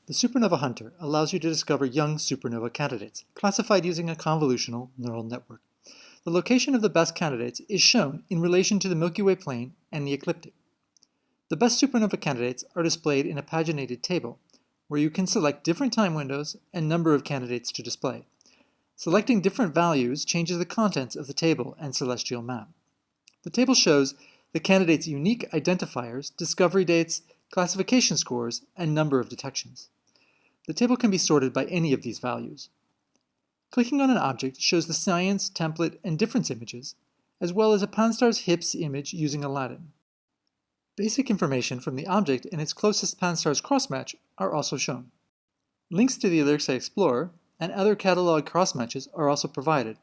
The Supernova Hunter allows you to discover young supernova candidates, classified using a convolutional neural network. The location of the best candidates is shown in relation to the Milky Way plane and the ecliptic. The best supernova candidates are displayed in a paginated table, where you can select different time windows and number of candidates to display. Selecting different values changes the contents of the table and celestial map. The table shows the candidates' unique identifiers, discovery dates, classification scores, and number of detections. The table can be sorted by any of these values. Clicking on an object shows the science, template, and difference images, as well as a Pan-STARRS HIPS image using ALERCE. Basic information from the object and its closest Pan-STARRS crossmatch are also shown. Links to the ALeRCE Explorer and other catalog crossmatches are also provided.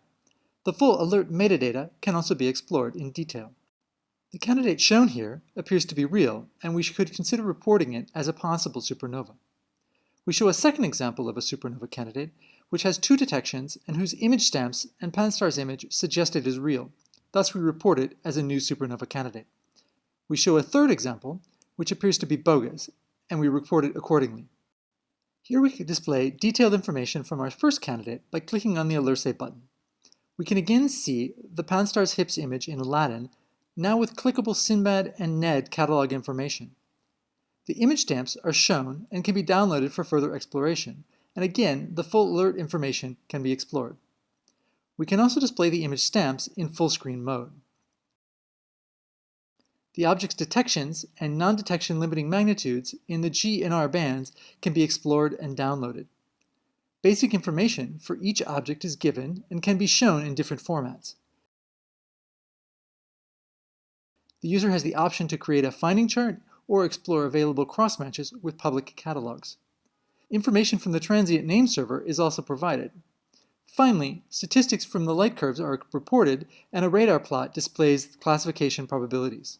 The full alert metadata can also be explored in detail. The candidate shown here appears to be real, and we could consider reporting it as a possible supernova. We show a second example of a supernova candidate, which has two detections and whose image stamps and Pan-STARRS image suggest it is real. Thus we report it as a new supernova candidate. We show a third example, which appears to be bogus, and we report it accordingly. Here we can display detailed information from our first candidate by clicking on the ALeRCE button. We can again see the Pan-STARRS HIPS image in Aladdin, now with clickable Sinbad and Ned catalog information. The image stamps are shown and can be downloaded for further exploration, and again, the full alert information can be explored. We can also display the image stamps in full screen mode. The object's detections and non-detection limiting magnitudes in the G and R bands can be explored and downloaded. Basic information for each object is given and can be shown in different formats. The user has the option to create a finding chart or explore available crossmatches with public catalogs. Information from the transient name server is also provided. Finally, statistics from the light curves are reported, and a radar plot displays classification probabilities.